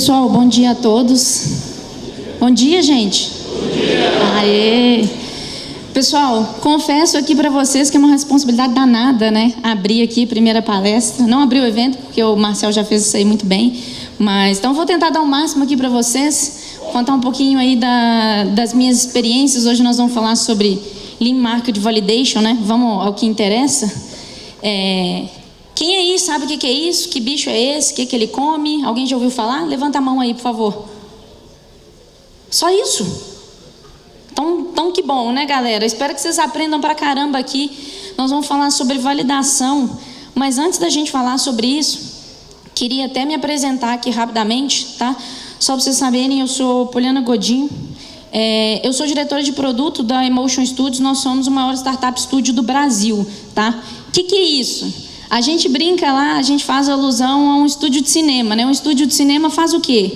Pessoal, bom dia a todos. Bom dia, gente. Bom dia. Aê. Pessoal, confesso aqui para vocês que é uma responsabilidade danada, né? Abrir aqui a primeira palestra. Não abri o evento, porque o Marcel já fez isso aí muito bem. Mas, então, vou tentar dar o máximo aqui para vocês. Contar um pouquinho aí das minhas experiências. Hoje nós vamos falar sobre Lean Market Validation, né? Vamos ao que interessa. Quem aí sabe o que é isso? Que bicho é esse? O que ele come? Alguém já ouviu falar? Levanta a mão aí, por favor. Só isso? Então que bom, né, galera? Espero que vocês aprendam pra caramba aqui. Nós vamos falar sobre validação. Mas antes da gente falar sobre isso, queria até me apresentar aqui rapidamente, tá? Só para vocês saberem, eu sou Poliana Godinho. Eu sou diretora de produto da Emotion Studios. Nós somos o maior startup studio do Brasil, tá? O que é isso? A gente brinca lá, a gente faz alusão a um estúdio de cinema, né? Um estúdio de cinema faz o quê?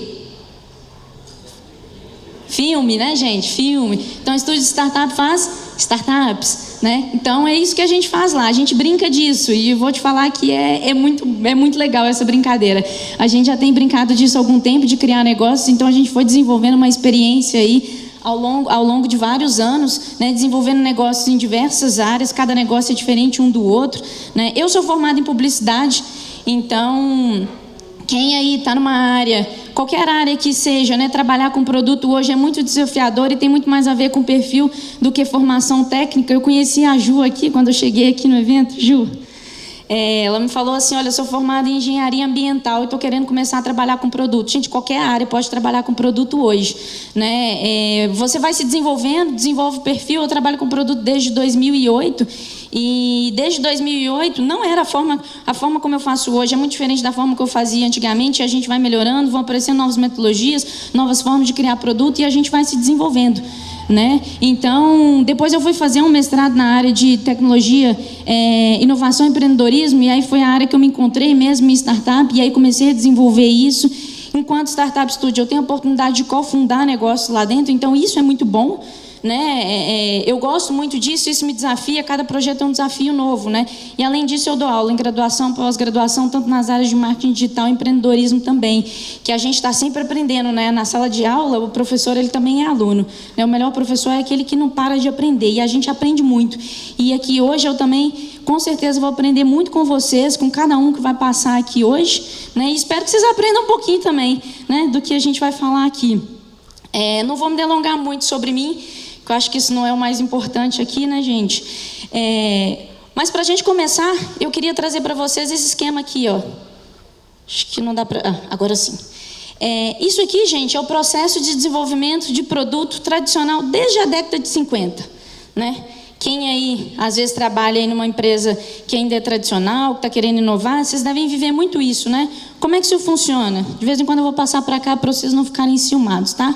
Filme, né, gente? Filme. Então, o estúdio de startup faz startups, né? Então, é isso que a gente faz lá. A gente brinca disso e eu vou te falar que é muito legal essa brincadeira. A gente já tem brincado disso há algum tempo, de criar negócios, então a gente foi desenvolvendo uma experiência aí ao longo de vários anos, né, desenvolvendo negócios em diversas áreas, cada negócio é diferente um do outro, né? Eu sou formada em publicidade, então quem aí está numa área, qualquer área que seja, né, trabalhar com produto hoje é muito desafiador e tem muito mais a ver com perfil do que formação técnica. Eu conheci a Ju aqui, quando eu cheguei aqui no evento. Ju, ela me falou assim, olha, eu sou formada em engenharia ambiental e estou querendo começar a trabalhar com produto. Gente, qualquer área pode trabalhar com produto hoje, né? Você vai se desenvolvendo, desenvolve o perfil. Eu trabalho com produto desde 2008 e desde 2008 não era a forma como eu faço hoje, é muito diferente da forma que eu fazia antigamente. A gente vai melhorando, vão aparecendo novas metodologias, novas formas de criar produto e a gente vai se desenvolvendo, né? Então, depois eu fui fazer um mestrado na área de tecnologia, inovação e empreendedorismo, e aí foi a área que eu me encontrei mesmo em startup, e aí comecei a desenvolver isso. Enquanto Startup Studio, eu tenho a oportunidade de cofundar negócios lá dentro, então isso é muito bom, né? Eu gosto muito disso, isso me desafia, cada projeto é um desafio novo, né? E além disso eu dou aula em graduação, pós-graduação, tanto nas áreas de marketing digital e empreendedorismo também, que a gente está sempre aprendendo, né? Na sala de aula, o professor ele também é aluno, né? O melhor professor é aquele que não para de aprender, e a gente aprende muito. E aqui hoje eu também, com certeza, vou aprender muito com vocês, com cada um que vai passar aqui hoje, né? E espero que vocês aprendam um pouquinho também, né? Do que a gente vai falar aqui. Não vou me delongar muito sobre mim, que eu acho que isso não é o mais importante aqui, né, gente? Mas para a gente começar, eu queria trazer para vocês esse esquema aqui, ó. Acho que não dá para... agora sim. Isso aqui, gente, é o processo de desenvolvimento de produto tradicional desde a década de 50, né? Quem aí, às vezes, trabalha aí numa empresa que ainda é tradicional, que está querendo inovar, vocês devem viver muito isso, né? Como é que isso funciona? De vez em quando eu vou passar para cá para vocês não ficarem enciumados, tá?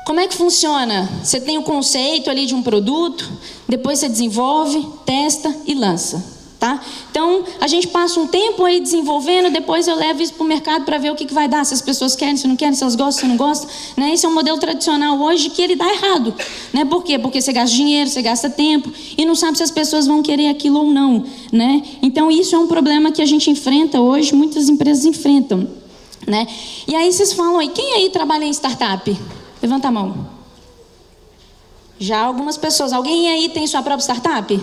Como é que funciona? Você tem o conceito ali de um produto, depois você desenvolve, testa e lança, tá? Então, a gente passa um tempo aí desenvolvendo, depois eu levo isso para o mercado para ver o que vai dar, se as pessoas querem, se não querem, se elas gostam, se não gostam, né? Esse é um modelo tradicional hoje que ele dá errado, né? Por quê? Porque você gasta dinheiro, você gasta tempo e não sabe se as pessoas vão querer aquilo ou não, né? Então, isso é um problema que a gente enfrenta hoje, muitas empresas enfrentam, né? E aí vocês falam aí, quem aí trabalha em startup? Levanta a mão. Já algumas pessoas. Alguém aí tem sua própria startup?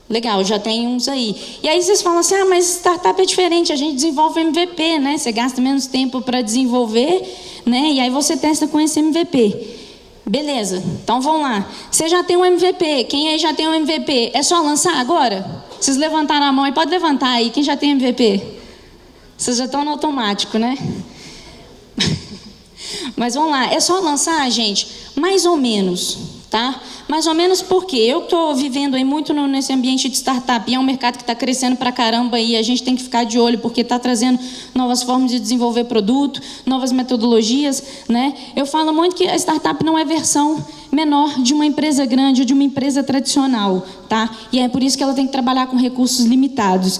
Legal, já tem uns aí. E aí vocês falam assim, mas startup é diferente, a gente desenvolve MVP, né? Você gasta menos tempo para desenvolver, né? E aí você testa com esse MVP. Beleza, então vamos lá. Você já tem um MVP, quem aí já tem um MVP? É só lançar agora? Vocês levantaram a mão e pode levantar aí, quem já tem MVP? Vocês já estão no automático, né? Mas vamos lá, é só lançar, gente? Mais ou menos, tá? Mais ou menos porque eu estou vivendo aí muito nesse ambiente de startup, e é um mercado que está crescendo pra caramba e a gente tem que ficar de olho porque está trazendo novas formas de desenvolver produto, novas metodologias, né? Eu falo muito que a startup não é versão menor de uma empresa grande ou de uma empresa tradicional, tá? E é por isso que ela tem que trabalhar com recursos limitados.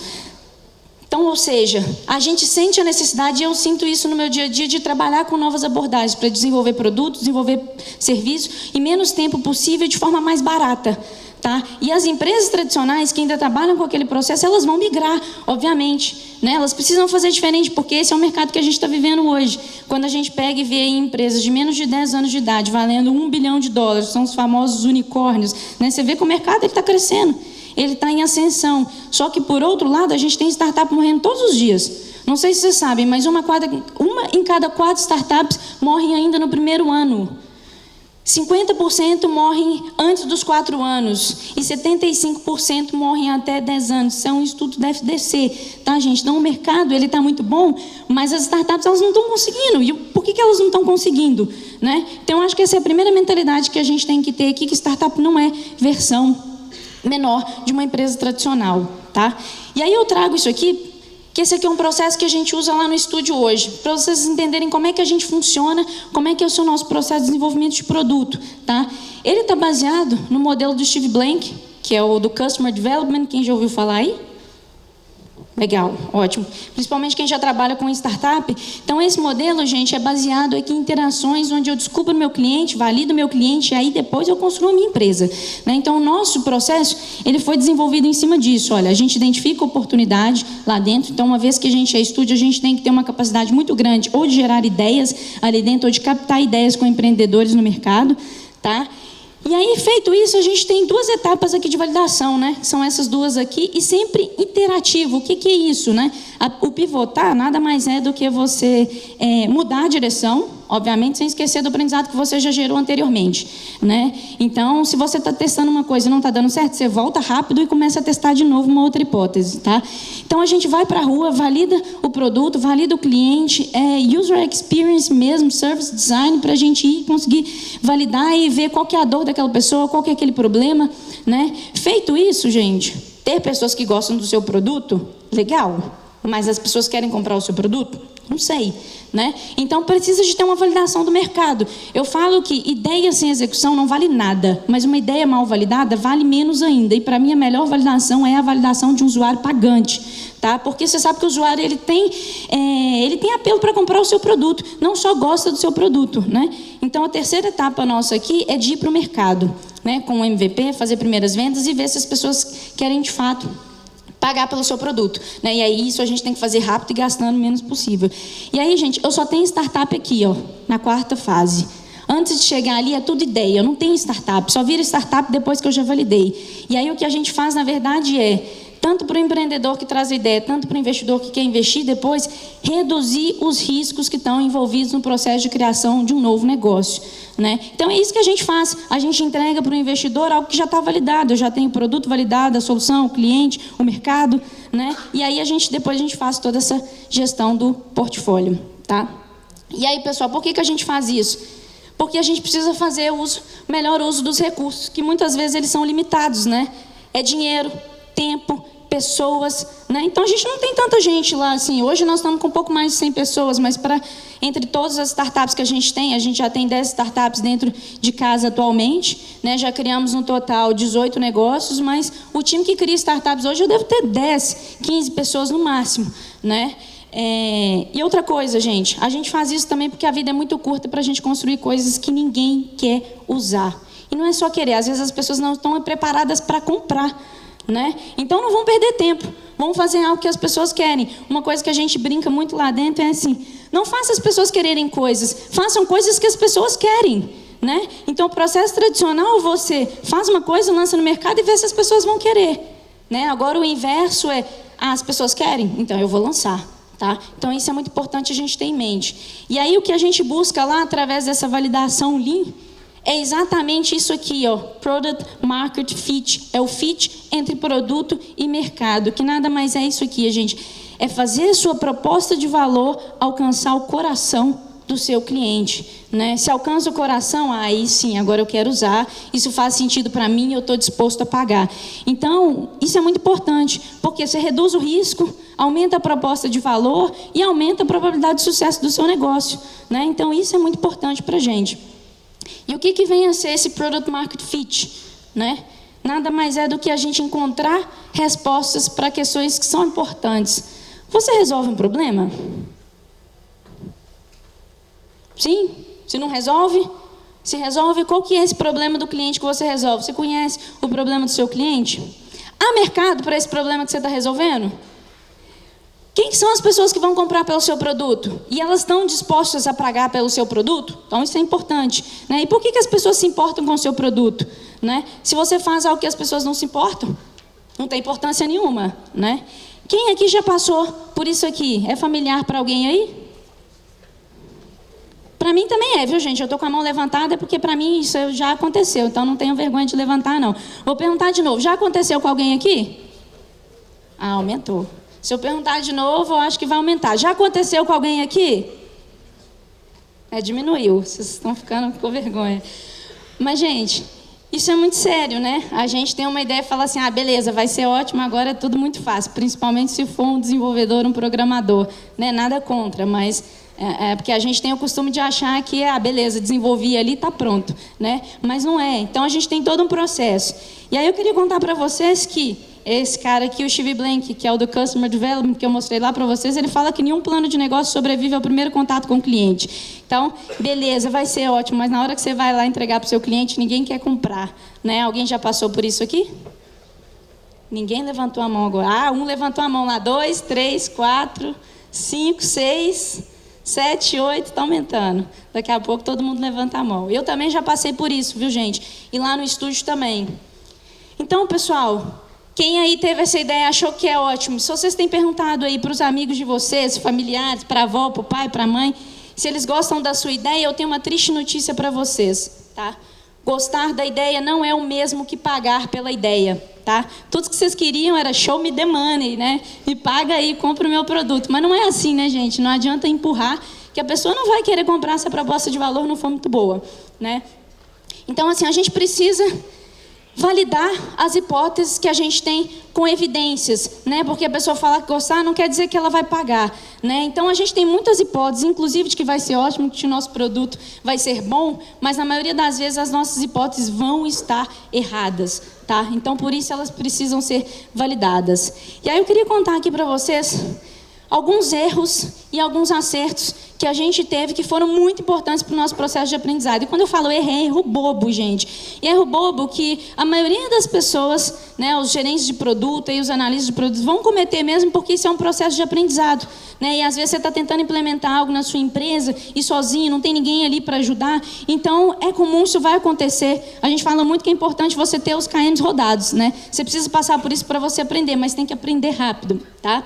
Então, ou seja, a gente sente a necessidade, e eu sinto isso no meu dia a dia, de trabalhar com novas abordagens para desenvolver produtos, desenvolver serviços, em menos tempo possível, de forma mais barata, tá? E as empresas tradicionais que ainda trabalham com aquele processo, elas vão migrar, obviamente, né? Elas precisam fazer diferente, porque esse é o mercado que a gente está vivendo hoje. Quando a gente pega e vê aí empresas de menos de 10 anos de idade valendo $1 bilhão, são os famosos unicórnios, né? Você vê que o mercado está crescendo, ele está em ascensão. Só que, por outro lado, a gente tem startup morrendo todos os dias. Não sei se vocês sabem, mas uma em cada 4 startups morrem ainda no primeiro ano. 50% morrem antes dos 4 anos e 75% morrem até 10 anos. Isso é um estudo da FDC, tá, gente? Então, o mercado está muito bom, mas as startups elas não estão conseguindo. E por que elas não estão conseguindo? Né? Então, eu acho que essa é a primeira mentalidade que a gente tem que ter aqui, que startup não é versão menor de uma empresa tradicional. Tá? E aí eu trago isso aqui, que esse aqui é um processo que a gente usa lá no estúdio hoje, para vocês entenderem como é que a gente funciona, como é que é o nosso processo de desenvolvimento de produto. Tá? Ele está baseado no modelo do Steve Blank, que é o do Customer Development. Quem já ouviu falar aí? Legal, ótimo. Principalmente quem já trabalha com startup. Então, esse modelo, gente, é baseado aqui em interações onde eu descubro o meu cliente, valido o meu cliente, e aí depois eu construo a minha empresa. Né? Então, o nosso processo, ele foi desenvolvido em cima disso. Olha, a gente identifica oportunidade lá dentro. Então, uma vez que a gente é estúdio, a gente tem que ter uma capacidade muito grande ou de gerar ideias ali dentro, ou de captar ideias com empreendedores no mercado, tá? E aí, feito isso, a gente tem 2 etapas aqui de validação, né? São essas 2 aqui, e sempre interativo. O que é isso, né? O pivotar nada mais é do que você mudar a direção, obviamente, sem esquecer do aprendizado que você já gerou anteriormente, né? Então, se você está testando uma coisa e não está dando certo, você volta rápido e começa a testar de novo uma outra hipótese, tá? Então, a gente vai para a rua, valida o produto, valida o cliente, user experience mesmo, service design, para a gente ir conseguir validar e ver qual que é a dor daquela pessoa, qual que é aquele problema, né? Feito isso, gente, ter pessoas que gostam do seu produto, legal, mas as pessoas querem comprar o seu produto? Não sei, né? Então precisa de ter uma validação do mercado. Eu falo que ideia sem execução não vale nada, mas uma ideia mal validada vale menos ainda. E para mim a melhor validação é a validação de um usuário pagante, tá? Porque você sabe que o usuário ele tem apelo para comprar o seu produto, não só gosta do seu produto, né? Então a terceira etapa nossa aqui é de ir para o mercado, né? Com o MVP, fazer primeiras vendas e ver se as pessoas querem de fato pagar pelo seu produto, né? E aí isso a gente tem que fazer rápido e gastando o menos possível. E aí, gente, eu só tenho startup aqui, ó, na 4ª fase. Antes de chegar ali é tudo ideia, eu não tenho startup, só vira startup depois que eu já validei. E aí o que a gente faz, na verdade, tanto para o empreendedor que traz a ideia, tanto para o investidor que quer investir depois, reduzir os riscos que estão envolvidos no processo de criação de um novo negócio, né? Então é isso que a gente faz, a gente entrega para o investidor algo que já está validado, eu já tenho o produto validado, a solução, o cliente, o mercado, né? E aí depois a gente faz toda essa gestão do portfólio, tá? E aí, pessoal, por que a gente faz isso? Porque a gente precisa fazer melhor uso dos recursos, que muitas vezes eles são limitados, né? É dinheiro, tempo, pessoas, né? Então a gente não tem tanta gente lá assim. Hoje nós estamos com um pouco mais de 100 pessoas, mas entre todas as startups que a gente já tem 10 startups dentro de casa atualmente, né? Já criamos no total 18 negócios, mas o time que cria startups hoje eu devo ter 10, 15 pessoas no máximo, né? E outra coisa, gente, a gente faz isso também porque a vida é muito curta para a gente construir coisas que ninguém quer usar. E não é só querer, às vezes as pessoas não estão preparadas para comprar, né? Então não vão perder tempo, vão fazer algo que as pessoas querem. Uma coisa que a gente brinca muito lá dentro é assim: não faça as pessoas quererem coisas, façam coisas que as pessoas querem, né? Então o processo tradicional, você faz uma coisa, lança no mercado e vê se as pessoas vão querer, né? Agora o inverso as pessoas querem, então eu vou lançar, tá? Então isso é muito importante a gente ter em mente. E aí o que a gente busca lá através dessa validação Lean é exatamente isso aqui, ó, Product Market Fit. É o fit entre produto e mercado, que nada mais é isso aqui, gente. É fazer a sua proposta de valor alcançar o coração do seu cliente, né? Se alcança o coração, aí sim, agora eu quero usar, isso faz sentido para mim, eu estou disposto a pagar. Então, isso é muito importante, porque você reduz o risco, aumenta a proposta de valor e aumenta a probabilidade de sucesso do seu negócio, né? Então, isso é muito importante para a gente. E o que vem a ser esse Product Market Fit, né? Nada mais é do que a gente encontrar respostas para questões que são importantes. Você resolve um problema? Sim? Se não resolve, Se resolve, qual que é esse problema do cliente que você resolve? Você conhece o problema do seu cliente? Há mercado para esse problema que você está resolvendo? Quem são as pessoas que vão comprar pelo seu produto? E elas estão dispostas a pagar pelo seu produto? Então isso é importante, né? E por que as pessoas se importam com o seu produto, né? Se você faz algo que as pessoas não se importam, não tem importância nenhuma, né? Quem aqui já passou por isso aqui? É familiar para alguém aí? Para mim também é, viu, gente? Eu estou com a mão levantada porque para mim isso já aconteceu, então não tenho vergonha de levantar, não. Vou perguntar de novo, já aconteceu com alguém aqui? Ah, aumentou. Se eu perguntar de novo, eu acho que vai aumentar. Já aconteceu com alguém aqui? Diminuiu, vocês estão ficando com vergonha. Mas, gente, isso é muito sério, né? A gente tem uma ideia e fala assim, beleza, vai ser ótimo, agora é tudo muito fácil, principalmente se for um desenvolvedor, um programador, né? Nada contra, mas porque a gente tem o costume de achar que, beleza, desenvolvi ali, está pronto, né? Mas não é, então a gente tem todo um processo. E aí eu queria contar para vocês que esse cara aqui, o Steve Blank, que é o do Customer Development, que eu mostrei lá para vocês, ele fala que nenhum plano de negócio sobrevive ao primeiro contato com o cliente. Então, beleza, vai ser ótimo, mas na hora que você vai lá entregar para o seu cliente, ninguém quer comprar, né? Alguém já passou por isso aqui? Ninguém levantou a mão agora. Um levantou a mão lá. 2, 3, 4, 5, 6... 7, 8, está aumentando. Daqui a pouco todo mundo levanta a mão. Eu também já passei por isso, viu, gente? E lá no estúdio também. Então, pessoal, quem aí teve essa ideia e achou que é ótimo, se vocês têm perguntado aí para os amigos de vocês, familiares, para a avó, para o pai, para a mãe, se eles gostam da sua ideia, eu tenho uma triste notícia para vocês, tá? Gostar da ideia não é o mesmo que pagar pela ideia, tá? Tudo que vocês queriam era show me the money, né? Me paga aí, compra o meu produto. Mas não é assim, né, gente? Não adianta empurrar, que a pessoa não vai querer comprar se a proposta de valor não for muito boa, né? Então, assim, a gente precisa validar as hipóteses que a gente tem com evidências, né? Porque a pessoa fala que gostar não quer dizer que ela vai pagar, né? Então a gente tem muitas hipóteses, inclusive de que vai ser ótimo, que o nosso produto vai ser bom, mas na maioria das vezes as nossas hipóteses vão estar erradas, tá? Então por isso elas precisam ser validadas. E aí eu queria contar aqui para vocês alguns erros e alguns acertos que a gente teve que foram muito importantes para o nosso processo de aprendizado. E quando eu falo erro, é erro bobo, gente. E erro bobo que a maioria das pessoas, né, os gerentes de produto e os analistas de produtos vão cometer mesmo, porque isso é um processo de aprendizado, né? E às vezes você está tentando implementar algo na sua empresa e sozinho, não tem ninguém ali para ajudar. Então é comum, isso vai acontecer. A gente fala muito que é importante você ter os KMs rodados, né? Você precisa passar por isso para você aprender, mas tem que aprender rápido, tá?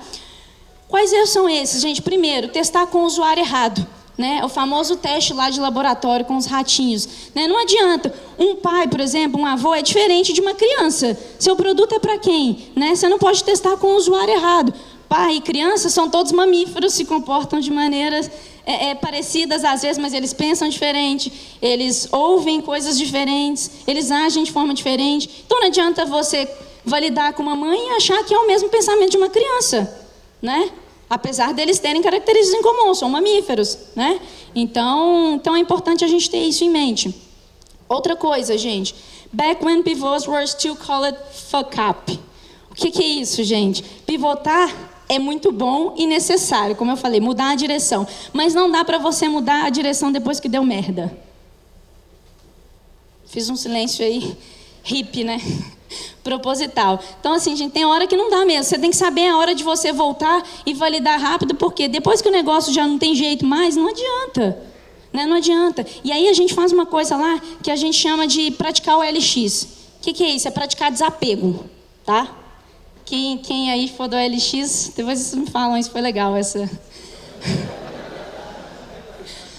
Quais erros são esses, gente? Primeiro, testar com o usuário errado, né? O famoso teste lá de laboratório com os ratinhos, né? Não adianta. Um pai, por exemplo, um avô, é diferente de uma criança. Seu produto é para quem, né? Você não pode testar com o usuário errado. Pai e criança são todos mamíferos, se comportam de maneiras parecidas às vezes, mas eles pensam diferente, eles ouvem coisas diferentes, eles agem de forma diferente. Então não adianta você validar com uma mãe e achar que é o mesmo pensamento de uma criança, né? Apesar deles terem características em comum, são mamíferos, né? Então é importante a gente ter isso em mente. Outra coisa, gente. Back when pivots were still called fuck up. O que é isso, gente? Pivotar é muito bom e necessário, como eu falei, mudar a direção. Mas não dá para você mudar a direção depois que deu merda. Fiz um silêncio aí, hippie, né? Proposital. Então, assim, gente, tem hora que não dá mesmo. Você tem que saber a hora de você voltar e validar rápido, porque depois que o negócio já não tem jeito mais, não adianta, né? Não adianta. E aí a gente faz uma coisa lá que a gente chama de praticar o LX. O que é isso? É praticar desapego, tá? Quem aí for do LX, depois vocês me falam, isso foi legal, essa...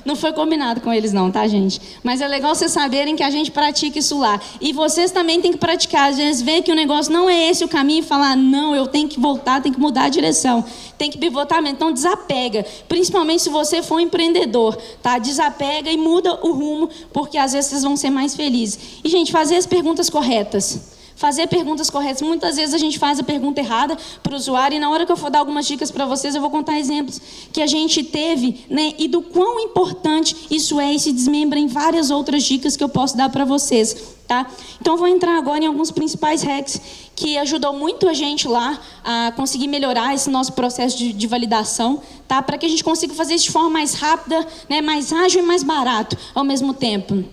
Não foi combinado com eles não, tá, gente? Mas é legal vocês saberem que a gente pratica isso lá. E vocês também têm que praticar. Às vezes vê que o negócio não é esse o caminho e falar, não, eu tenho que voltar, tenho que mudar a direção. Tem que pivotar mesmo. Então desapega. Principalmente se você for um empreendedor, tá? Desapega e muda o rumo, porque às vezes vocês vão ser mais felizes. E, gente, fazer as perguntas corretas. Fazer perguntas corretas. Muitas vezes a gente faz a pergunta errada para o usuário, e na hora que eu for dar algumas dicas para vocês, eu vou contar exemplos que a gente teve, né, e do quão importante isso é, e se desmembra em várias outras dicas que eu posso dar para vocês, tá? Então eu vou entrar agora em alguns principais hacks que ajudou muito a gente lá a conseguir melhorar esse nosso processo de validação, tá? Para que a gente consiga fazer isso de forma mais rápida, né, mais ágil e mais barato ao mesmo tempo.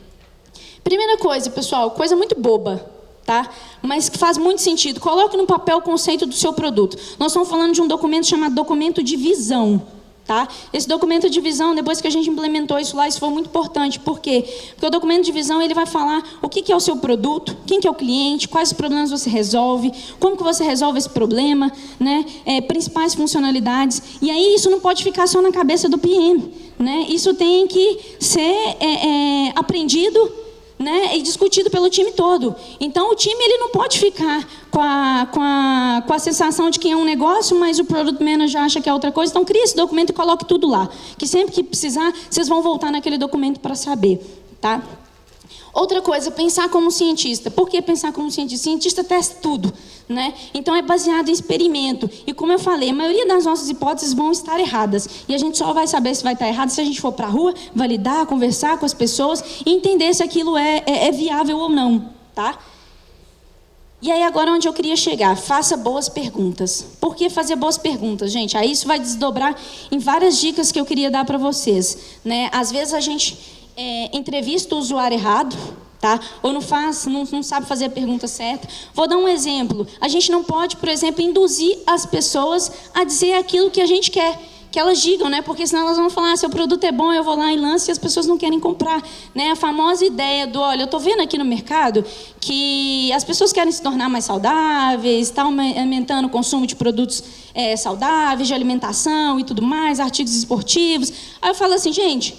Primeira coisa, pessoal, coisa muito boba, tá? Mas que faz muito sentido. Coloque no papel o conceito do seu produto. Nós estamos falando de um documento chamado documento de visão. Tá? Esse documento de visão, depois que a gente implementou isso lá, isso foi muito importante. Por quê? Porque o documento de visão ele vai falar o que é o seu produto, quem que é o cliente, quais os problemas você resolve, como que você resolve esse problema, né? Principais funcionalidades. E aí isso não pode ficar só na cabeça do PM. Né? Isso tem que ser aprendido, né, e discutido pelo time todo. Então, o time ele não pode ficar com a sensação de que é um negócio, mas o Product Manager acha que é outra coisa. Então, crie esse documento e coloque tudo lá. Que sempre que precisar, vocês vão voltar naquele documento para saber. Tá? Outra coisa, pensar como cientista. Por que pensar como cientista? Cientista testa tudo. Né? Então, é baseado em experimento. E, como eu falei, a maioria das nossas hipóteses vão estar erradas. E a gente só vai saber se vai estar errado se a gente for para a rua, validar, conversar com as pessoas e entender se aquilo é viável ou não. Tá? E aí, agora, onde eu queria chegar? Faça boas perguntas. Por que fazer boas perguntas, gente? Aí isso vai desdobrar em várias dicas que eu queria dar para vocês. Né? Às vezes, a gente entrevista o usuário errado, tá? Ou não sabe fazer a pergunta certa. Vou dar um exemplo. A gente não pode, por exemplo, induzir as pessoas a dizer aquilo que a gente quer que elas digam, né? Porque senão elas vão falar, seu produto é bom, eu vou lá e lanço e as pessoas não querem comprar, né? A famosa ideia do, olha, eu estou vendo aqui no mercado que as pessoas querem se tornar mais saudáveis, está aumentando o consumo de produtos saudáveis, de alimentação e tudo mais, artigos esportivos. Aí eu falo assim, gente,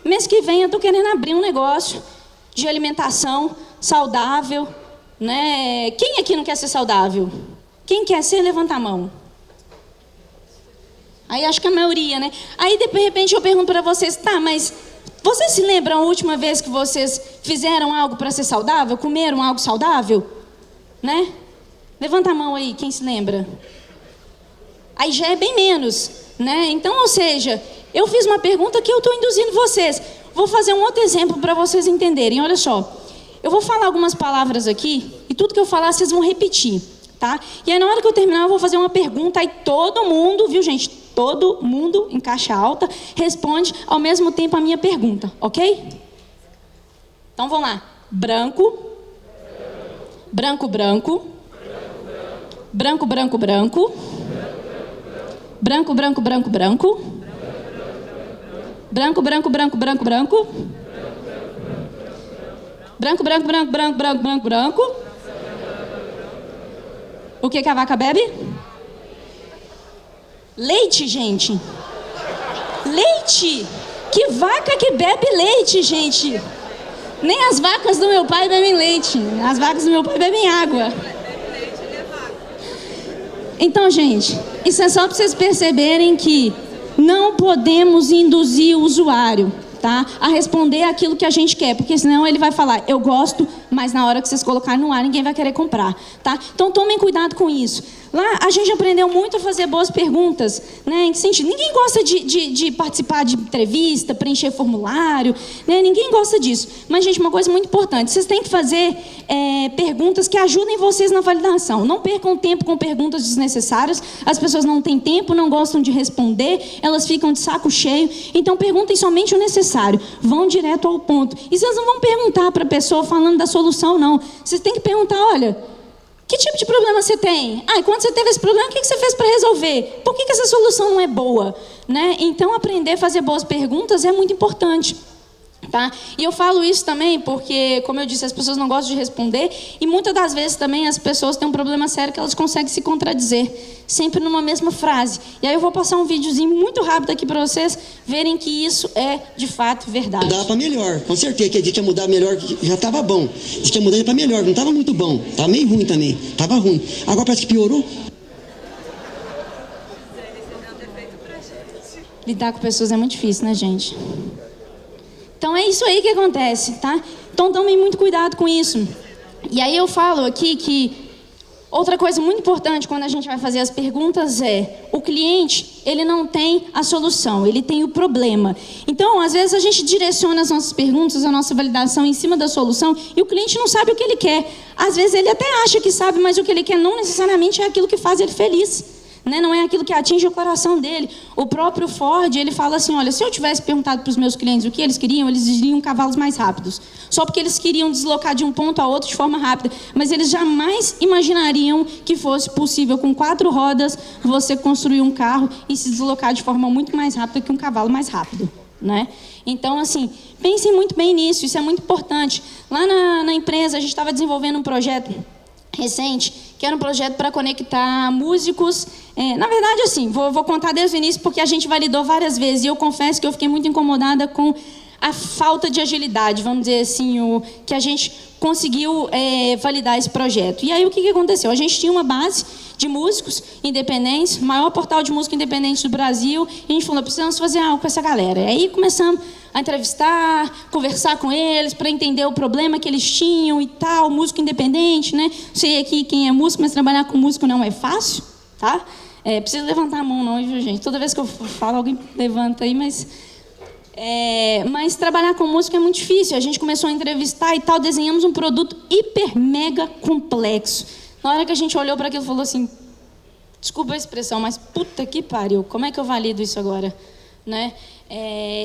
mês que vem eu estou querendo abrir um negócio de alimentação saudável, né? Quem aqui não quer ser saudável? Quem quer ser, levanta a mão. Aí acho que a maioria, né? Aí de repente eu pergunto para vocês, tá, mas vocês se lembram a última vez que vocês fizeram algo para ser saudável? Comeram algo saudável? Né? Levanta a mão aí, quem se lembra? Aí já é bem menos, né? Então, ou seja, eu fiz uma pergunta que eu estou induzindo vocês. Vou fazer um outro exemplo para vocês entenderem. Olha só, eu vou falar algumas palavras aqui e tudo que eu falar vocês vão repetir, tá? E aí na hora que eu terminar eu vou fazer uma pergunta aí todo mundo, viu gente? Todo mundo em caixa alta responde ao mesmo tempo a minha pergunta, ok? Então vamos lá. Branco. Branco, branco. Branco, branco, branco. Branco, branco, branco, branco. Branco, branco, branco, branco, branco. Branco, branco, branco, branco, branco, branco, branco. O que a vaca bebe? Leite, gente. Leite. Que vaca que bebe leite, gente? Nem as vacas do meu pai bebem leite. As vacas do meu pai bebem água. Então, gente, isso é só para vocês perceberem que não podemos induzir o usuário, tá, a responder aquilo que a gente quer, porque senão ele vai falar, eu gosto, mas na hora que vocês colocarem no ar, ninguém vai querer comprar, tá? Então tomem cuidado com isso. Lá a gente aprendeu muito a fazer boas perguntas, né? Em que sentido? Ninguém gosta de participar de entrevista, preencher formulário, né? Ninguém gosta disso. Mas, gente, uma coisa muito importante, vocês têm que fazer perguntas que ajudem vocês na validação. Não percam tempo com perguntas desnecessárias. As pessoas não têm tempo, não gostam de responder, elas ficam de saco cheio. Então, perguntem somente o necessário. Vão direto ao ponto. E vocês não vão perguntar para a pessoa falando da solução, não. Vocês têm que perguntar, olha, que tipo de problema você tem? Ah, e quando você teve esse problema, o que você fez para resolver? Por que essa solução não é boa? Né? Então, aprender a fazer boas perguntas é muito importante. Tá? E eu falo isso também porque, como eu disse, as pessoas não gostam de responder e muitas das vezes também as pessoas têm um problema sério que elas conseguem se contradizer, sempre numa mesma frase. E aí eu vou passar um videozinho muito rápido aqui para vocês verem que isso é, de fato, verdade. Mudar para melhor, com certeza que a gente ia mudar melhor, já estava bom. A gente ia mudar para melhor, não estava muito bom, estava meio ruim também, estava ruim. Agora parece que piorou. Lidar com pessoas é muito difícil, né, gente? Então é isso aí que acontece, tá? Então tomem muito cuidado com isso. E aí eu falo aqui que outra coisa muito importante quando a gente vai fazer as perguntas é o cliente, ele não tem a solução, ele tem o problema. Então, às vezes a gente direciona as nossas perguntas, a nossa validação em cima da solução e o cliente não sabe o que ele quer. Às vezes ele até acha que sabe, mas o que ele quer não necessariamente é aquilo que faz ele feliz. né? Não é aquilo que atinge o coração dele. O próprio Ford, ele fala assim, olha, se eu tivesse perguntado para os meus clientes o que eles diriam cavalos mais rápidos. Só porque eles queriam deslocar de um ponto a outro de forma rápida. Mas eles jamais imaginariam que fosse possível, com 4 rodas, você construir um carro e se deslocar de forma muito mais rápida que um cavalo mais rápido, né? Então, assim, pensem muito bem nisso, isso é muito importante. Lá na empresa, a gente estava desenvolvendo um projeto recente, que era um projeto para conectar músicos. Na verdade, assim, vou contar desde o início, porque a gente validou várias vezes, e eu confesso que eu fiquei muito incomodada com a falta de agilidade, vamos dizer assim, que a gente conseguiu validar esse projeto. E aí, o que aconteceu? A gente tinha uma base de músicos independentes, o maior portal de música independente do Brasil, e a gente falou, precisamos fazer algo com essa galera. E aí começamos a entrevistar, conversar com eles, para entender o problema que eles tinham e tal, músico independente, né? Não sei aqui quem é músico, mas trabalhar com músico não é fácil, tá? Precisa levantar a mão não, viu, gente? Toda vez que eu falo, alguém levanta aí, mas trabalhar com música é muito difícil. A gente começou a entrevistar e tal, desenhamos um produto hiper mega complexo. Na hora que a gente olhou para aquilo, falou assim, desculpa a expressão, mas puta que pariu, como é que eu valido isso agora, né?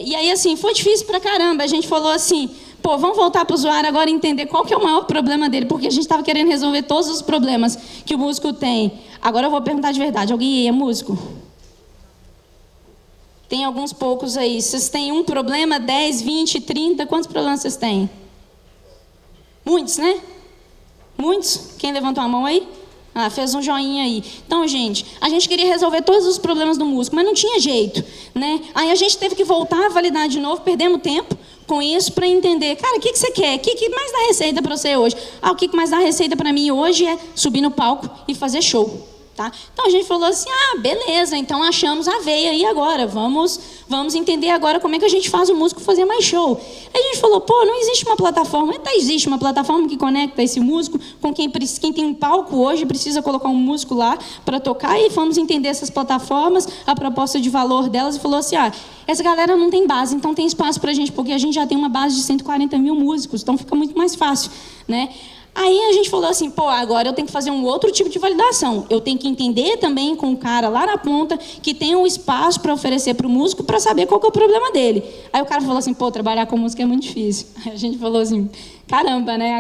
E aí, assim, foi difícil pra caramba. A gente falou assim, pô, vamos voltar pro usuário agora e entender qual que é o maior problema dele, porque a gente estava querendo resolver todos os problemas que o músico tem. Agora eu vou perguntar de verdade, alguém aí é músico? Tem alguns poucos aí. Vocês têm um problema, 10, 20, 30, quantos problemas vocês têm? Muitos, né? Muitos? Quem levantou a mão aí? Fez um joinha aí. Então, gente, a gente queria resolver todos os problemas do músico, mas não tinha jeito, né? Aí a gente teve que voltar a validar de novo, perdemos tempo com isso para entender, cara, o que você quer? O que mais dá receita para você hoje? O que mais dá receita para mim hoje é subir no palco e fazer show. Tá? Então a gente falou assim, beleza, então achamos a veia aí agora, vamos entender agora como é que a gente faz o músico fazer mais show. Aí a gente falou, pô, não existe uma plataforma, existe uma plataforma que conecta esse músico com quem tem um palco hoje, precisa colocar um músico lá para tocar, e fomos entender essas plataformas, a proposta de valor delas, e falou assim, essa galera não tem base, então tem espaço para a gente, porque a gente já tem uma base de 140 mil músicos, então fica muito mais fácil, né? Aí a gente falou assim, pô, agora eu tenho que fazer um outro tipo de validação. Eu tenho que entender também com o cara lá na ponta que tem um espaço para oferecer para o músico para saber qual que é o problema dele. Aí o cara falou assim, pô, trabalhar com música é muito difícil. Aí a gente falou assim, caramba, né?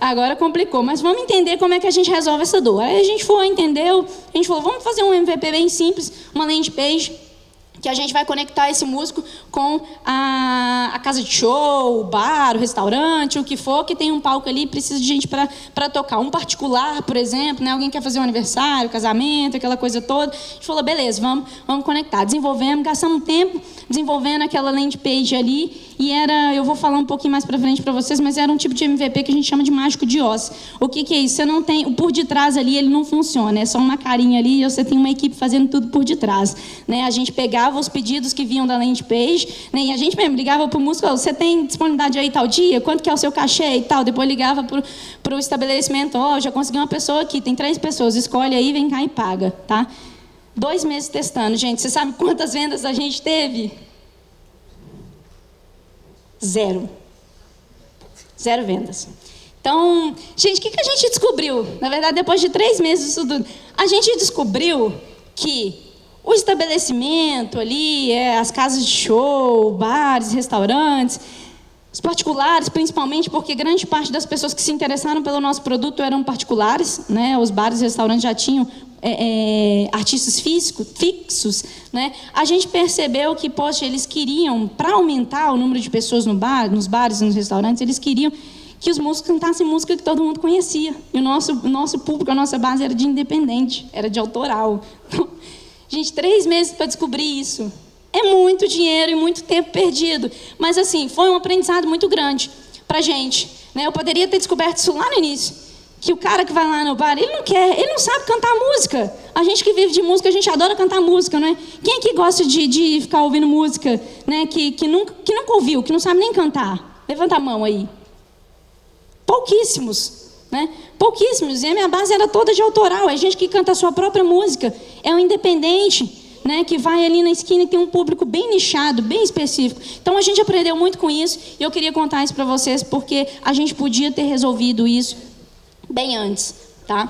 Agora complicou. Mas vamos entender como é que a gente resolve essa dor. Aí a gente foi, entendeu? A gente falou, vamos fazer um MVP bem simples, uma landing page, que a gente vai conectar esse músico com a casa de show, o bar, o restaurante, o que for, que tem um palco ali e precisa de gente para tocar. Um particular, por exemplo, né? Alguém quer fazer um aniversário, casamento, aquela coisa toda. A gente falou, beleza, vamos conectar. Desenvolvemos, gastamos tempo desenvolvendo aquela landing page ali, e eu vou falar um pouquinho mais para frente para vocês, mas era um tipo de MVP que a gente chama de mágico de Oz. O que é isso? Você não tem, o por detrás ali, ele não funciona, é só uma carinha ali e você tem uma equipe fazendo tudo por detrás, né? A gente pegava os pedidos que vinham da landing page, né? E a gente mesmo ligava para o músico, você tem disponibilidade aí tal dia? Quanto que é o seu cachê e tal? Depois ligava para o estabelecimento, já consegui uma pessoa aqui, tem 3 pessoas, escolhe aí, vem cá e paga, tá? 2 meses testando, gente. Você sabe quantas vendas a gente teve? 0 vendas. Então, gente, o que a gente descobriu? Na verdade, depois de 3 meses disso tudo, a gente descobriu que o estabelecimento ali, as casas de show, bares, restaurantes, os particulares, principalmente, porque grande parte das pessoas que se interessaram pelo nosso produto eram particulares, né? Os bares e restaurantes já tinham artistas fixos, né? A gente percebeu que, poxa, eles queriam, para aumentar o número de pessoas nos bares e nos restaurantes, eles queriam que os músicos cantassem música que todo mundo conhecia. E o nosso público, a nossa base era de independente, era de autoral. Então, gente, 3 meses para descobrir isso. É muito dinheiro e muito tempo perdido. Mas, assim, foi um aprendizado muito grande para a gente, né? Eu poderia ter descoberto isso lá no início. Que o cara que vai lá no bar, ele não sabe cantar música. A gente que vive de música, a gente adora cantar música, não é? Quem é que gosta de ficar ouvindo música, né? Que nunca ouviu, que não sabe nem cantar? Levanta a mão aí. Pouquíssimos, né? Pouquíssimos. E a minha base era toda de autoral. É gente que canta a sua própria música. É um independente, né, que vai ali na esquina e tem um público bem nichado, bem específico. Então a gente aprendeu muito com isso. E eu queria contar isso para vocês, porque a gente podia ter resolvido isso bem antes, tá?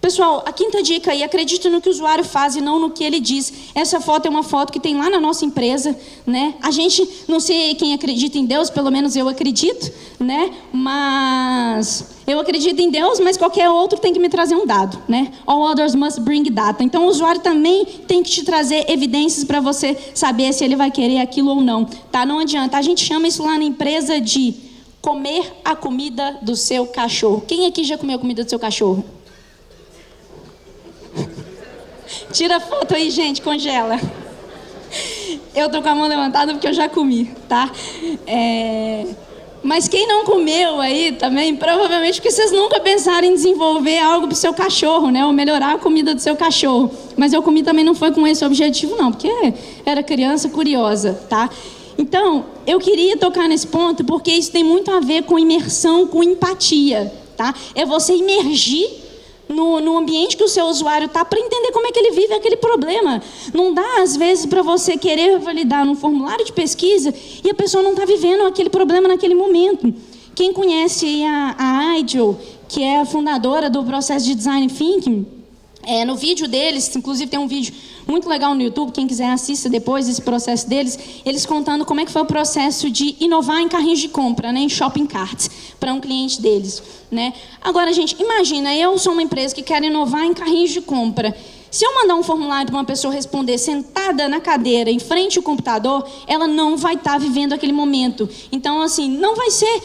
Pessoal, a quinta dica aí, acredite no que o usuário faz e não no que ele diz. Essa foto é uma foto que tem lá na nossa empresa, né? A gente, não sei quem acredita em Deus, pelo menos eu acredito, né? Mas eu acredito em Deus, mas qualquer outro tem que me trazer um dado, né? All others must bring data. Então o usuário também tem que te trazer evidências para você saber se ele vai querer aquilo ou não, tá? Não adianta. A gente chama isso lá na empresa de comer a comida do seu cachorro. Quem aqui já comeu a comida do seu cachorro? Tira a foto aí, gente, congela. Eu tô com a mão levantada porque eu já comi, tá? Mas quem não comeu aí também, provavelmente porque vocês nunca pensaram em desenvolver algo pro seu cachorro, né? Ou melhorar a comida do seu cachorro. Mas eu comi também não foi com esse objetivo, não, porque era criança curiosa, tá? Então, eu queria tocar nesse ponto porque isso tem muito a ver com imersão, com empatia, tá? É você imergir no ambiente que o seu usuário está para entender como é que ele vive aquele problema. Não dá, às vezes, para você querer validar num formulário de pesquisa e a pessoa não está vivendo aquele problema naquele momento. Quem conhece a Ideal, que é a fundadora do processo de Design Thinking, no vídeo deles, inclusive tem um vídeo muito legal no YouTube, quem quiser assista depois esse processo deles, eles contando como é que foi o processo de inovar em carrinhos de compra, né, em shopping carts, para um cliente deles, né? Agora, gente, imagina, eu sou uma empresa que quer inovar em carrinhos de compra. Se eu mandar um formulário para uma pessoa responder sentada na cadeira, em frente ao computador, ela não vai estar vivendo aquele momento. Então, assim, não vai ser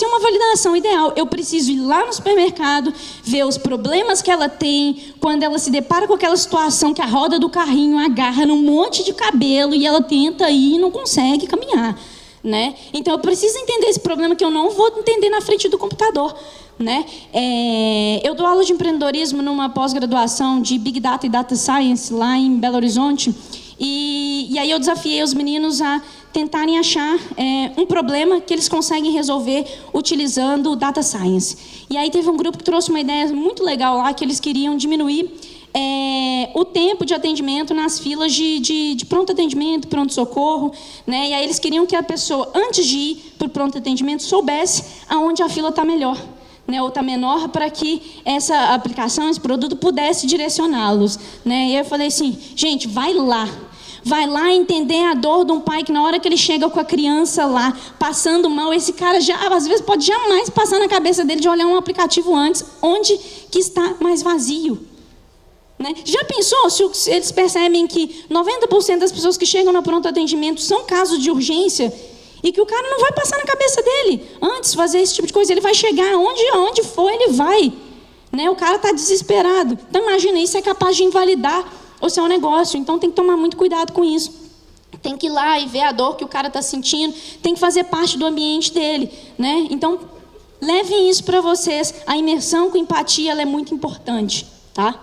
uma validação ideal. Eu preciso ir lá no supermercado, ver os problemas que ela tem, quando ela se depara com aquela situação que a roda do carrinho agarra num monte de cabelo e ela tenta ir e não consegue caminhar, né? Então, eu preciso entender esse problema que eu não vou entender na frente do computador, né? Eu dou aula de empreendedorismo numa pós-graduação de Big Data e Data Science lá em Belo Horizonte e aí eu desafiei os meninos a tentarem achar um problema que eles conseguem resolver utilizando Data Science. E aí teve um grupo que trouxe uma ideia muito legal lá, que eles queriam diminuir o tempo de atendimento nas filas de pronto atendimento, pronto-socorro, né? E aí eles queriam que a pessoa, antes de ir para o pronto atendimento, soubesse aonde a fila está melhor, né, ou está menor, para que essa aplicação, esse produto pudesse direcioná-los, né? E eu falei assim, gente, vai lá entender a dor de um pai que na hora que ele chega com a criança lá, passando mal, esse cara já, às vezes, pode jamais passar na cabeça dele de olhar um aplicativo antes, onde que está mais vazio, né? Já pensou se eles percebem que 90% das pessoas que chegam no pronto atendimento são casos de urgência e que o cara não vai passar na cabeça dele antes fazer esse tipo de coisa, ele vai chegar onde for, ele vai, né? O cara está desesperado. Então imagina, isso é capaz de invalidar o seu negócio. Então tem que tomar muito cuidado com isso. Tem que ir lá e ver a dor que o cara está sentindo, tem que fazer parte do ambiente dele, né? Então levem isso para vocês. A imersão com empatia, ela é muito importante, tá?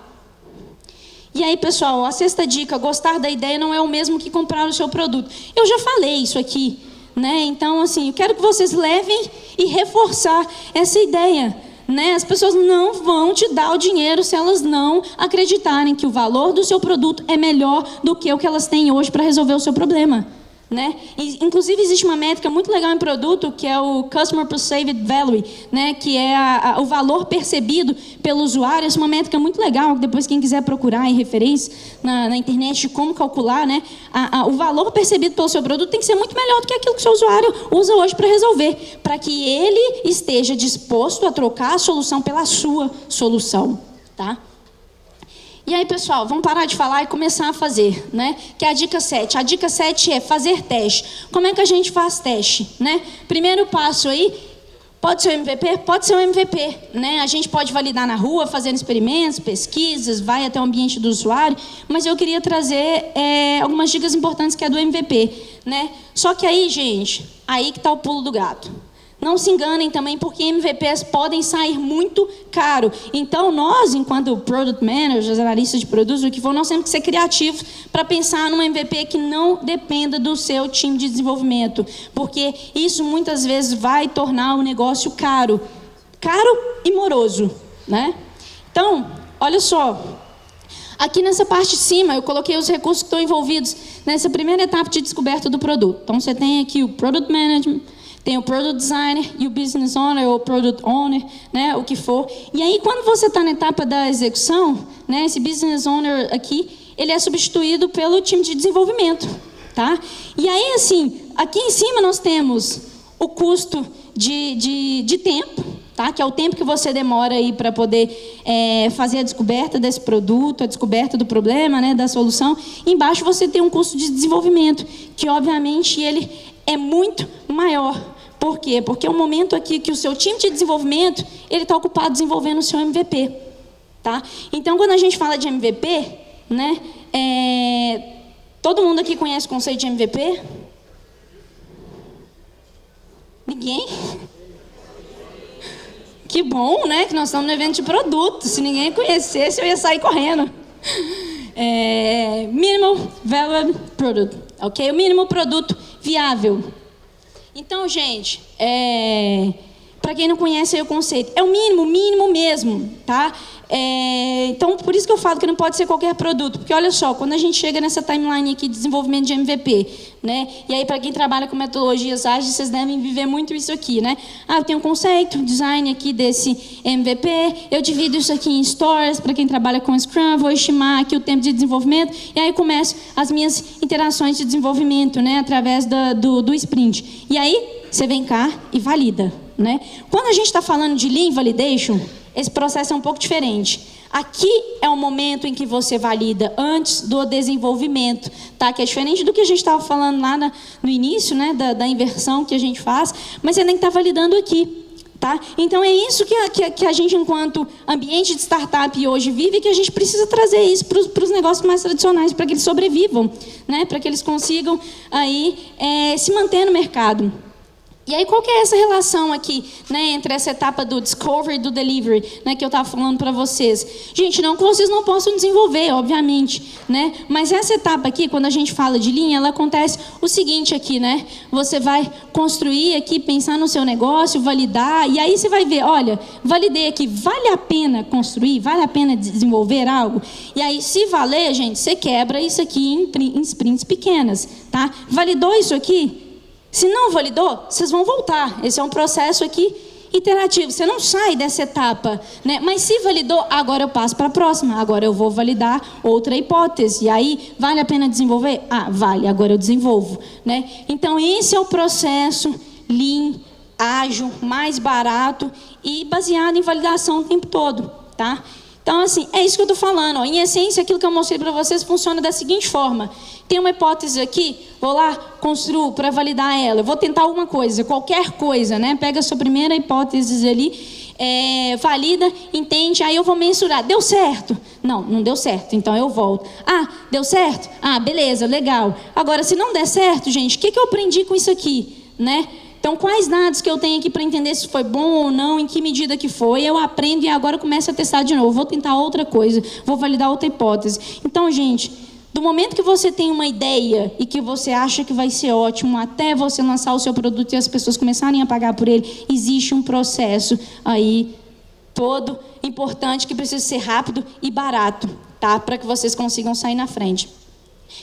E aí, pessoal, a sexta dica, gostar da ideia não é o mesmo que comprar o seu produto. Eu já falei isso aqui, né? Então, assim, eu quero que vocês levem e reforçar essa ideia, né? As pessoas não vão te dar o dinheiro se elas não acreditarem que o valor do seu produto é melhor do que o que elas têm hoje para resolver o seu problema, né? E, inclusive, existe uma métrica muito legal em produto, que é o Customer Perceived Value, né? Que é o valor percebido pelo usuário. Essa é uma métrica muito legal, depois quem quiser procurar em referência na internet de como calcular, né? O valor percebido pelo seu produto tem que ser muito melhor do que aquilo que o seu usuário usa hoje para resolver, para que ele esteja disposto a trocar a solução pela sua solução, tá? E aí, pessoal, vamos parar de falar e começar a fazer, né? Que é a dica 7. A dica 7 é fazer teste. Como é que a gente faz teste, né? Primeiro passo aí, pode ser o MVP? Pode ser o MVP, né? A gente pode validar na rua, fazendo experimentos, pesquisas, vai até o ambiente do usuário, mas eu queria trazer algumas dicas importantes que é do MVP, né? Só que aí, gente, aí que está o pulo do gato. Não se enganem também, porque MVPs podem sair muito caro. Então, nós, enquanto Product Managers, analistas de produtos, o que for, nós temos que ser criativos para pensar num MVP que não dependa do seu time de desenvolvimento. Porque isso, muitas vezes, vai tornar o negócio caro. Caro e moroso, né? Então, olha só. Aqui nessa parte de cima, eu coloquei os recursos que estão envolvidos nessa primeira etapa de descoberta do produto. Então, você tem aqui o Product Management, tem o Product Designer e o Business Owner ou Product Owner, né, o que for. E aí, quando você está na etapa da execução, né, esse Business Owner aqui, ele é substituído pelo time de desenvolvimento, tá? E aí, assim, aqui em cima nós temos o custo de tempo, tá? Que é o tempo que você demora aí para poder fazer a descoberta desse produto, a descoberta do problema, né, da solução. E embaixo você tem um custo de desenvolvimento, que obviamente ele é muito maior. Por quê? Porque é um momento aqui que o seu time de desenvolvimento ele está ocupado desenvolvendo o seu MVP, tá? Então, quando a gente fala de MVP, né, todo mundo aqui conhece o conceito de MVP? Ninguém? Que bom, né? Que nós estamos no evento de produto. Se ninguém conhecesse, eu ia sair correndo. Minimal Viable Product, ok? O mínimo produto viável. Então, gente, para quem não conhece aí o conceito, é o mínimo mesmo, tá? Então, por isso que eu falo que não pode ser qualquer produto, porque olha só, quando a gente chega nessa timeline aqui de desenvolvimento de MVP, né? E aí, para quem trabalha com metodologias ágeis, vocês devem viver muito isso aqui, né? Eu tenho um conceito, design aqui desse MVP, eu divido isso aqui em stories, para quem trabalha com Scrum, vou estimar aqui o tempo de desenvolvimento, e aí começo as minhas interações de desenvolvimento, né? Através do sprint. E aí, você vem cá e valida, né? Quando a gente está falando de Lean Validation, esse processo é um pouco diferente. Aqui é o momento em que você valida antes do desenvolvimento, tá? Que é diferente do que a gente estava falando lá no início, né? Da inversão que a gente faz, mas você nem está validando aqui, tá? Então é isso que a gente, enquanto ambiente de startup hoje vive, que a gente precisa trazer isso para os negócios mais tradicionais, para que eles sobrevivam, né? Para que eles consigam aí se manter no mercado. E aí, qual que é essa relação aqui, né, entre essa etapa do discovery e do delivery, né, que eu estava falando para vocês? Gente, não que vocês não possam desenvolver, obviamente, né? Mas essa etapa aqui, quando a gente fala de linha, ela acontece o seguinte aqui, né? Você vai construir aqui, pensar no seu negócio, validar, e aí você vai ver, olha, validei aqui, vale a pena construir, vale a pena desenvolver algo? E aí, se valer, gente, você quebra isso aqui em sprints pequenas, tá? Validou isso aqui? Se não validou, vocês vão voltar. Esse é um processo aqui iterativo. Você não sai dessa etapa, né? Mas se validou, agora eu passo para a próxima. Agora eu vou validar outra hipótese. E aí, vale a pena desenvolver? Vale. Agora eu desenvolvo, né? Então, esse é o processo Lean, ágil, mais barato e baseado em validação o tempo todo, tá? Então, assim, é isso que eu estou falando. Ó. Em essência, aquilo que eu mostrei para vocês funciona da seguinte forma. Tem uma hipótese aqui, vou lá, construo para validar ela. Eu vou tentar alguma coisa, qualquer coisa, né? Pega a sua primeira hipótese ali, valida, entende, aí eu vou mensurar. Deu certo? Não deu certo, então eu volto. Deu certo? Beleza, legal. Agora, se não der certo, gente, o que eu aprendi com isso aqui, né? Então, quais dados que eu tenho aqui para entender se foi bom ou não, em que medida que foi, eu aprendo e agora começo a testar de novo. Vou tentar outra coisa, vou validar outra hipótese. Então, gente, do momento que você tem uma ideia e que você acha que vai ser ótimo, até você lançar o seu produto e as pessoas começarem a pagar por ele, existe um processo aí todo importante que precisa ser rápido e barato, tá? Para que vocês consigam sair na frente.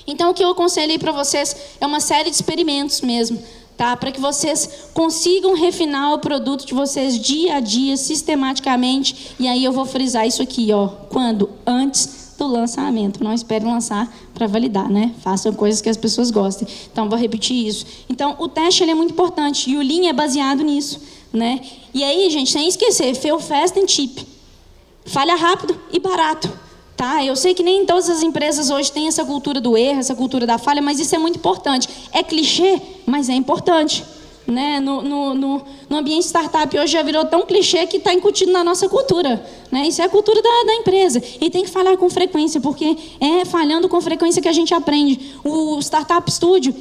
Então, o que eu aconselhei para vocês é uma série de experimentos mesmo, tá? Para que vocês consigam refinar o produto de vocês dia a dia, sistematicamente. E aí eu vou frisar isso aqui, ó. Quando? Antes do lançamento. Não espere lançar para validar, né? Façam coisas que as pessoas gostem. Então, vou repetir isso. Então, o teste ele é muito importante. E o Lean é baseado nisso, né? E aí, gente, sem esquecer, fail fast and cheap. Falha rápido e barato. Tá? Eu sei que nem todas as empresas hoje têm essa cultura do erro, essa cultura da falha, mas isso é muito importante. É clichê, mas é importante. Né? No ambiente startup hoje já virou tão clichê que está incutido na nossa cultura. Né? Isso é a cultura da empresa. E tem que falhar com frequência, porque é falhando com frequência que a gente aprende. O Startup Studio,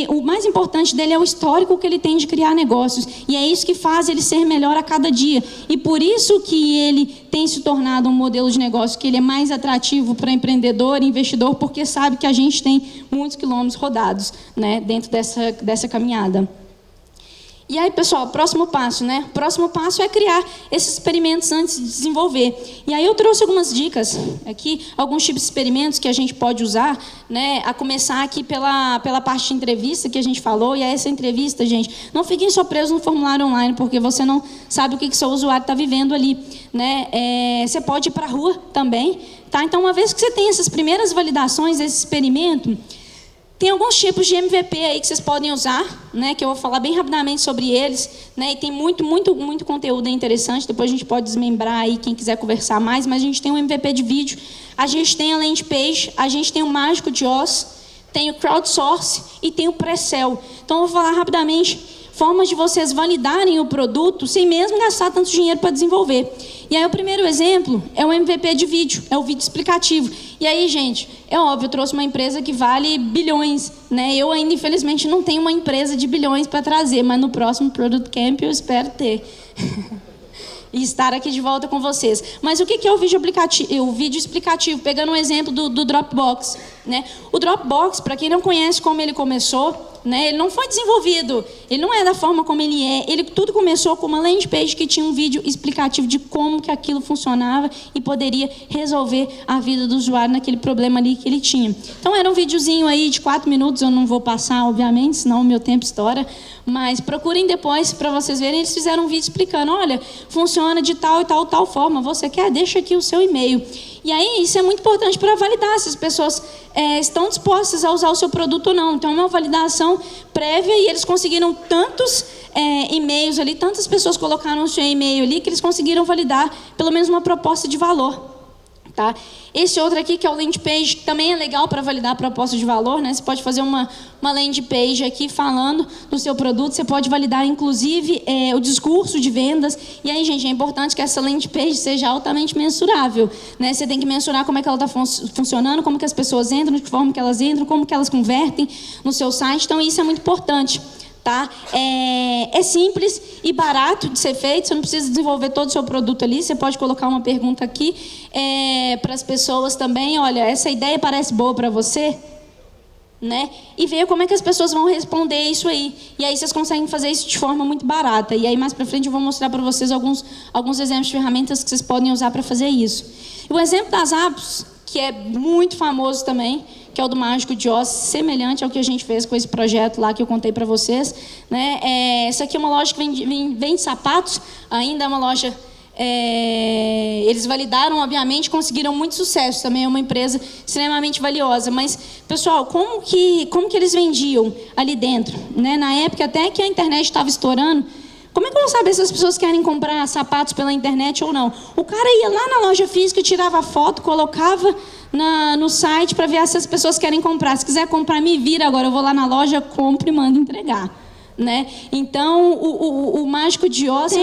o mais importante dele é o histórico que ele tem de criar negócios. E é isso que faz ele ser melhor a cada dia. E por isso que ele tem se tornado um modelo de negócio que ele é mais atrativo para empreendedor e investidor, porque sabe que a gente tem muitos quilômetros rodados, né, dentro dessa caminhada. E aí, pessoal, próximo passo, né? O próximo passo é criar esses experimentos antes de desenvolver. E aí eu trouxe algumas dicas aqui, alguns tipos de experimentos que a gente pode usar, né? A começar aqui pela parte de entrevista que a gente falou. E aí essa entrevista, gente, não fiquem só presos no formulário online, porque você não sabe o que seu usuário está vivendo ali, né? Você pode ir para a rua também, tá? Então, uma vez que você tem essas primeiras validações desse experimento, tem alguns tipos de MVP aí que vocês podem usar, né, que eu vou falar bem rapidamente sobre eles, né, e tem muito conteúdo interessante, depois a gente pode desmembrar aí quem quiser conversar mais, mas a gente tem um MVP de vídeo, a gente tem a landing page, a gente tem o Mágico de Oz, tem o crowdsource e tem o pré-sell. Então eu vou falar rapidamente formas de vocês validarem o produto sem mesmo gastar tanto dinheiro para desenvolver. E aí o primeiro exemplo é o MVP de vídeo, é o vídeo explicativo. E aí, gente, é óbvio, eu trouxe uma empresa que vale bilhões, né? Eu ainda, infelizmente, não tenho uma empresa de bilhões para trazer, mas no próximo Product Camp eu espero ter. E estar aqui de volta com vocês. Mas o que é o vídeo explicativo? Pegando um exemplo do Dropbox, né? O Dropbox, para quem não conhece como ele começou, né? Ele não foi desenvolvido, ele não é da forma como ele é. Tudo começou com uma landing page que tinha um vídeo explicativo de como que aquilo funcionava e poderia resolver a vida do usuário naquele problema ali que ele tinha. Então era um videozinho aí de 4 minutos, eu não vou passar, obviamente, senão o meu tempo estoura. Mas procurem depois para vocês verem. Eles fizeram um vídeo explicando, olha, funciona de tal e tal forma. Você quer? Deixa aqui o seu e-mail. E aí isso é muito importante para validar se as pessoas estão dispostas a usar o seu produto ou não. Então é uma validação prévia e eles conseguiram tantos e-mails ali, tantas pessoas colocaram o seu e-mail ali que eles conseguiram validar pelo menos uma proposta de valor. Tá? Esse outro aqui, que é o landing page, também é legal para validar a proposta de valor, né? Você pode fazer uma landing page aqui falando do seu produto, você pode validar, inclusive, o discurso de vendas. E aí, gente, é importante que essa landing page seja altamente mensurável, né? Você tem que mensurar como é que ela está funcionando, como que as pessoas entram, de que forma que elas entram, como que elas convertem no seu site. Então, isso é muito importante. Tá? É simples e barato de ser feito, você não precisa desenvolver todo o seu produto ali, você pode colocar uma pergunta aqui para as pessoas também, olha, essa ideia parece boa para você? Né? E ver como é que as pessoas vão responder isso aí. E aí vocês conseguem fazer isso de forma muito barata. E aí mais para frente eu vou mostrar para vocês alguns exemplos de ferramentas que vocês podem usar para fazer isso. E o exemplo das apps, que é muito famoso também, que é o do Mágico de Oz, semelhante ao que a gente fez com esse projeto lá que eu contei para vocês, né? Essa aqui é uma loja que vende sapatos, ainda é uma loja... eles validaram, obviamente, conseguiram muito sucesso, também é uma empresa extremamente valiosa, mas, pessoal, como que eles vendiam ali dentro, né? Na época até que a internet estava estourando, como é que eu vou saber se as pessoas querem comprar sapatos pela internet ou não? O cara ia lá na loja física, tirava foto, colocava no site para ver se as pessoas querem comprar. Se quiser comprar, me vira agora, eu vou lá na loja, compro e mando entregar, né? Então, o Mágico de Oz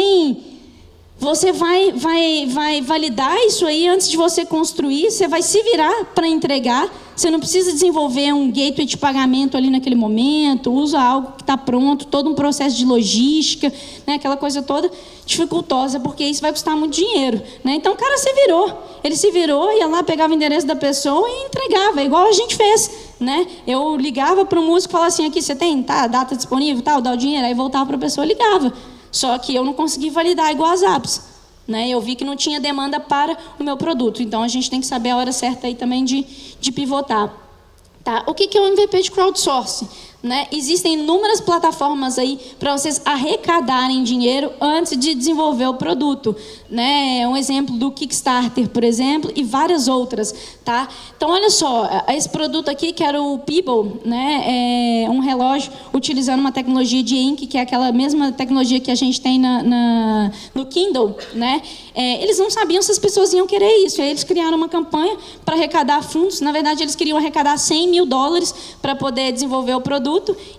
você vai validar isso aí antes de você construir, você vai se virar para entregar, você não precisa desenvolver um gateway de pagamento ali naquele momento, usa algo que está pronto, todo um processo de logística, né, aquela coisa toda dificultosa, porque isso vai custar muito dinheiro, né? Então o cara ele se virou, ia lá, pegava o endereço da pessoa e entregava, igual a gente fez, né? Eu ligava para o músico e falava assim, aqui você tem, tá, data disponível, tal, dá o dinheiro, aí voltava para a pessoa e ligava. Só que eu não consegui validar igual as apps, né? Eu vi que não tinha demanda para o meu produto. Então, a gente tem que saber a hora certa aí também de pivotar. Tá? O que é o MVP de crowdsourcing? Né? Existem inúmeras plataformas aí para vocês arrecadarem dinheiro antes de desenvolver o produto, né? Um exemplo do Kickstarter, por exemplo, e várias outras, tá? Então, olha só, esse produto aqui, que era o Pebble, né? É um relógio utilizando uma tecnologia de ink, que é aquela mesma tecnologia que a gente tem no Kindle, né? Eles não sabiam se as pessoas iam querer isso, aí eles criaram uma campanha para arrecadar fundos. Na verdade, eles queriam arrecadar $100 mil para poder desenvolver o produto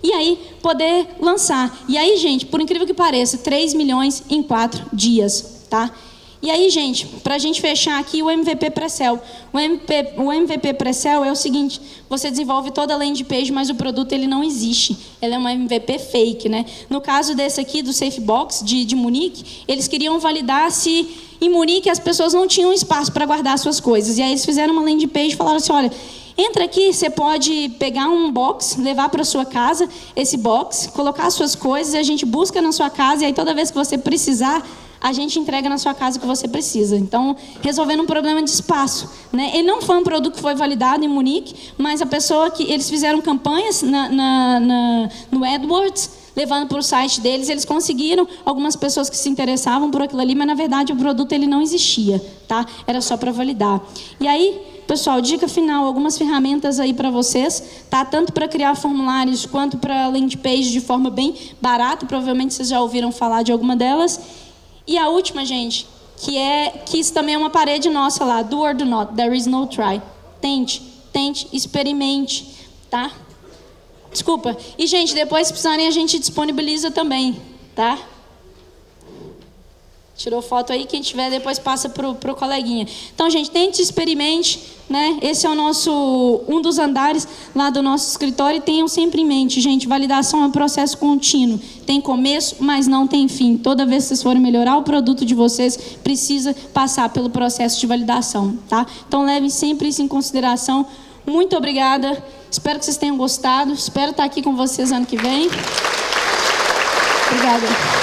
e aí poder lançar. E aí, gente, por incrível que pareça, 3 milhões em 4 dias, tá? E aí, gente, para a gente fechar aqui, o MVP pré-sell. O MVP pré-sell é o seguinte, você desenvolve toda a landing page, mas o produto ele não existe. Ele é uma MVP fake, né? No caso desse aqui, do Safebox, de Munique, eles queriam validar se em Munique as pessoas não tinham espaço para guardar suas coisas. E aí eles fizeram uma landing page e falaram assim, olha, Entra aqui, você pode pegar um box, levar para sua casa esse box, colocar as suas coisas e a gente busca na sua casa e aí toda vez que você precisar, a gente entrega na sua casa o que você precisa. Então, resolvendo um problema de espaço, né? Ele não foi um produto que foi validado em Munique, mas a pessoa que eles fizeram campanhas no AdWords, levando para o site deles, eles conseguiram algumas pessoas que se interessavam por aquilo ali, mas na verdade o produto ele não existia, tá? Era só para validar. E aí, pessoal, dica final, algumas ferramentas aí para vocês, tá? Tanto para criar formulários quanto para landing page de forma bem barata, provavelmente vocês já ouviram falar de alguma delas. E a última, gente, que isso também é uma parede nossa lá, do or do not, there is no try. Tente, experimente, tá? Desculpa. E, gente, depois, se precisarem, a gente disponibiliza também, tá? Tirou foto aí, quem tiver depois passa pro coleguinha. Então, gente, tente, experimente, né? Esse é o nosso, um dos andares lá do nosso escritório e tenham sempre em mente, gente, validação é um processo contínuo. Tem começo, mas não tem fim. Toda vez que vocês forem melhorar o produto de vocês, precisa passar pelo processo de validação, tá? Então, levem sempre isso em consideração. Muito obrigada. Espero que vocês tenham gostado. Espero estar aqui com vocês ano que vem. Obrigada.